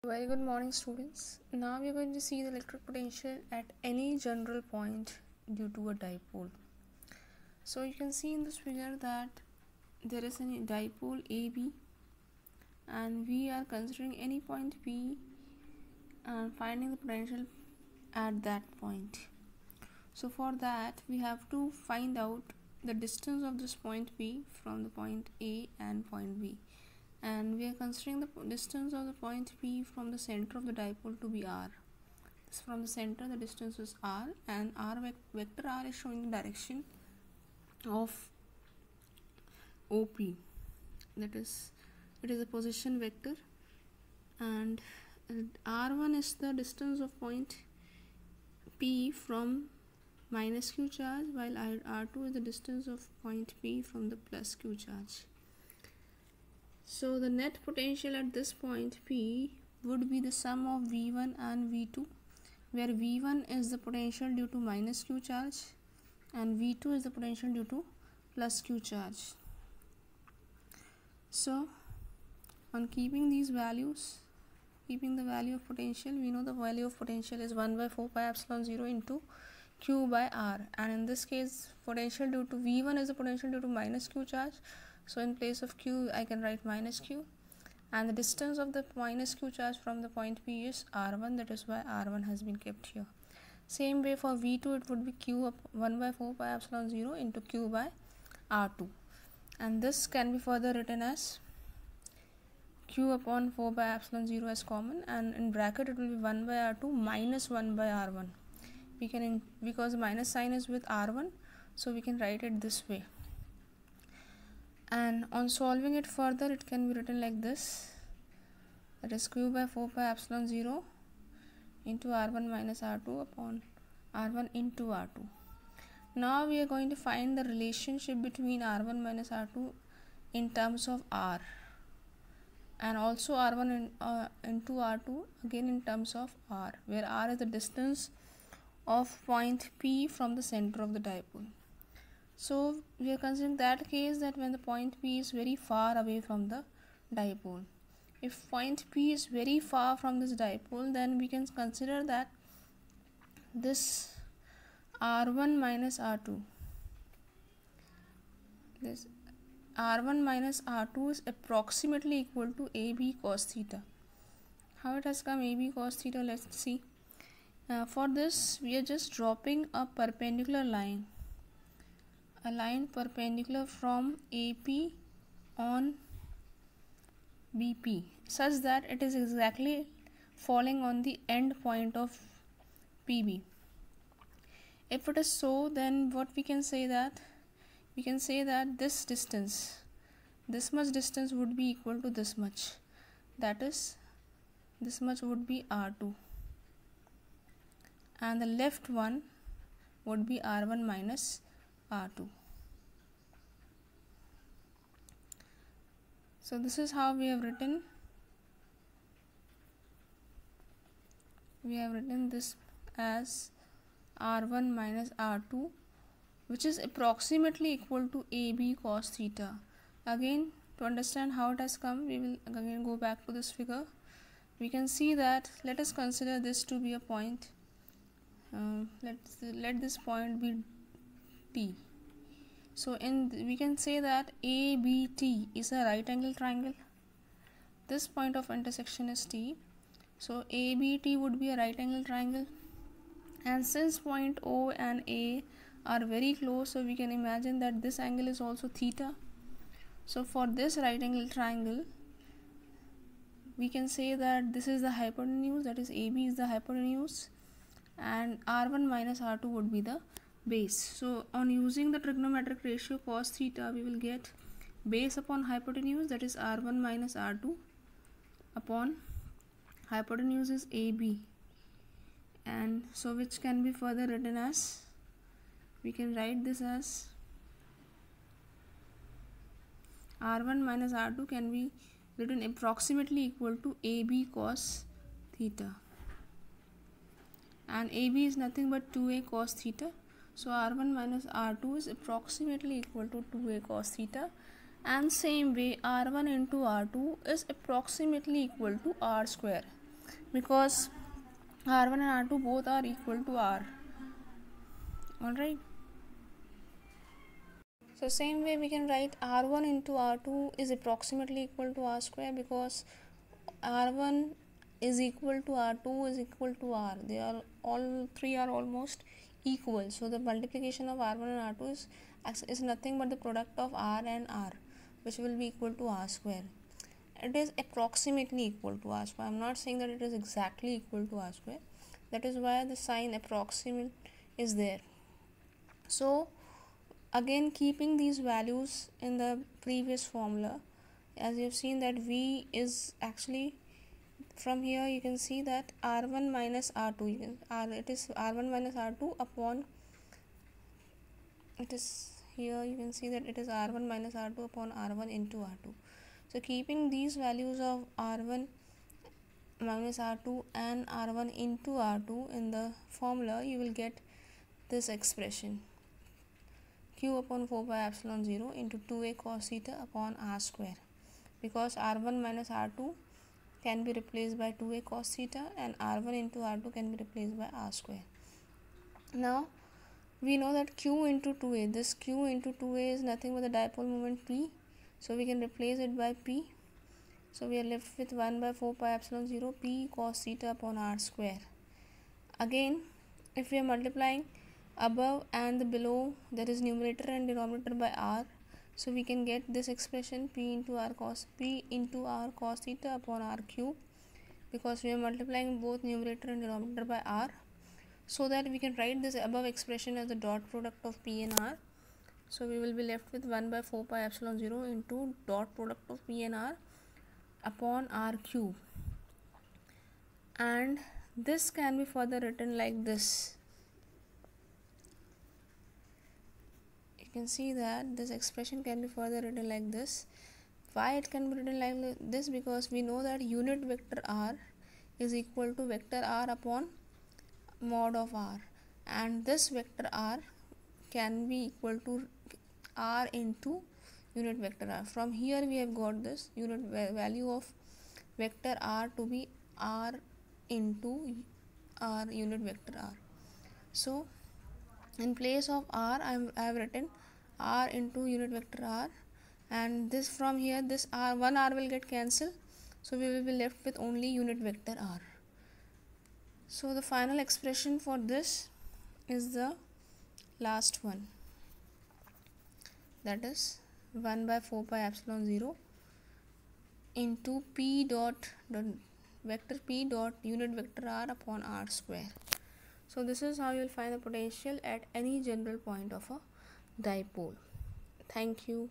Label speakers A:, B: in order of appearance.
A: Very good morning, students. Now we are going to see the electric potential at any general point due to a dipole. So you can see in this figure that there is a dipole AB and we are considering any point P and finding the potential at that point. So for that we have to find out the distance of this point P from the point A and point B. And we are considering the distance of the point P from the center of the dipole to be r. So from the center the distance is r, and vector r is showing the direction of OP, that is, it is a position vector, and r1 is the distance of point P from minus q charge, while r2 is the distance of point P from the plus q charge. So the net potential at this point P would be the sum of V1 and V2, where V1 is the potential due to minus q charge and V2 is the potential due to plus q charge. So on keeping these values, keeping the value of potential, we know the value of potential is 1 by 4 pi epsilon 0 into q by r, and in this case potential due to V1 is the potential due to minus q charge. So in place of q I can write minus q, and the distance of the minus q charge from the point P is r1, that is why r1 has been kept here. Same way for V2 it would be q up 1 by 4 pi epsilon 0 into q by r2, and this can be further written as q upon 4 by epsilon 0 as common, and in bracket it will be 1 by r2 minus 1 by r1. We can, because the minus sign is with r1, so we can write it this way. And on solving it further, it can be written like this, that is q by 4 pi epsilon 0 into r1 minus r2 upon r1 into r2. Now we are going to find the relationship between r1 minus r2 in terms of r, and also r1 into r2 again in terms of r, where r is the distance of point P from the center of the dipole. So we are considering that case that when the point P is very far away from the dipole. If point P is very far from this dipole, then we can consider that this r1 minus r2, this r1 minus r2 is approximately equal to AB cos theta. How it has come AB cos theta, let's see. For this we are just dropping a perpendicular line, a line perpendicular from AP on BP, such that it is exactly falling on the end point of PB. If it is so, then what we can say that this distance, this much distance would be equal to this much, that is, this much would be r2, and the left one would be r1 minus r2. So this is how we have written this as r1 minus r2, which is approximately equal to AB cos theta. Again, to understand how it has come, we will again go back to this figure. We can see that, let us consider this to be a point, let this point be T. So we can say that ABT is a right angle triangle. This point of intersection is T. So ABT would be a right angle triangle, and since point O and A are very close, so we can imagine that this angle is also theta. So for this right angle triangle, we can say that this is the hypotenuse, that is AB is the hypotenuse, and r1 minus r2 would be the base. So on using the trigonometric ratio cos theta, we will get base upon hypotenuse, that is r1 minus r2 upon hypotenuse is AB, and so which can be further written as, we can write this as r1 minus r2 can be written approximately equal to AB cos theta, and AB is nothing but 2A cos theta. So r1 minus r2 is approximately equal to 2A cos theta, and same way r1 into r2 is approximately equal to r square. because R1 and R2 both are equal to R. Alright. So same way we can write R1 into R2 is approximately equal to R square, because R1 is equal to R2 is equal to R. They are all three are almost equal. So the multiplication of R1 and R2 is nothing but the product of R and R, which will be equal to R square. It is approximately equal to R square. I am not saying that it is exactly equal to R square. That is why the sign approximate is there. So again, keeping these values in the previous formula, as you have seen that V is actually, from here you can see that R1 minus R2, it is R1 minus R2 upon, it is here you can see that it is R1 minus R2 upon R1 into R2. So keeping these values of R1 minus R2 and R1 into R2 in the formula, you will get this expression, Q upon 4 pi epsilon 0 into 2a cos theta upon R square, because R1 minus R2 can be replaced by 2a cos theta and R1 into R2 can be replaced by R square. Now we know that Q into 2a, this Q into 2a is nothing but the dipole moment P, so we can replace it by P. So we are left with 1 by 4 pi epsilon 0 P cos theta upon R square. Again, if we are multiplying above and the below, that is numerator and denominator, by R, so we can get this expression P into R cos theta upon R cube, because we are multiplying both numerator and denominator by R, so that we can write this above expression as the dot product of P and R. So we will be left with 1 by 4 pi epsilon 0 into dot product of P and R upon R cube, and this can be further written like this. You can see that this expression can be further written like this. Why it can be written like this? Because we know that unit vector R is equal to vector R upon mod of R, and this vector R can be equal to R into unit vector R. From here we have got this unit value of vector R to be R into R unit vector R. So in place of R I have written R into unit vector R, and this, from here this R, one R will get cancelled, so we will be left with only unit vector R. So the final expression for this is the last one, that is 1 by 4 pi epsilon 0 into P dot vector P dot unit vector R upon R square. So this is how you will find the potential at any general point of a dipole. Thank you.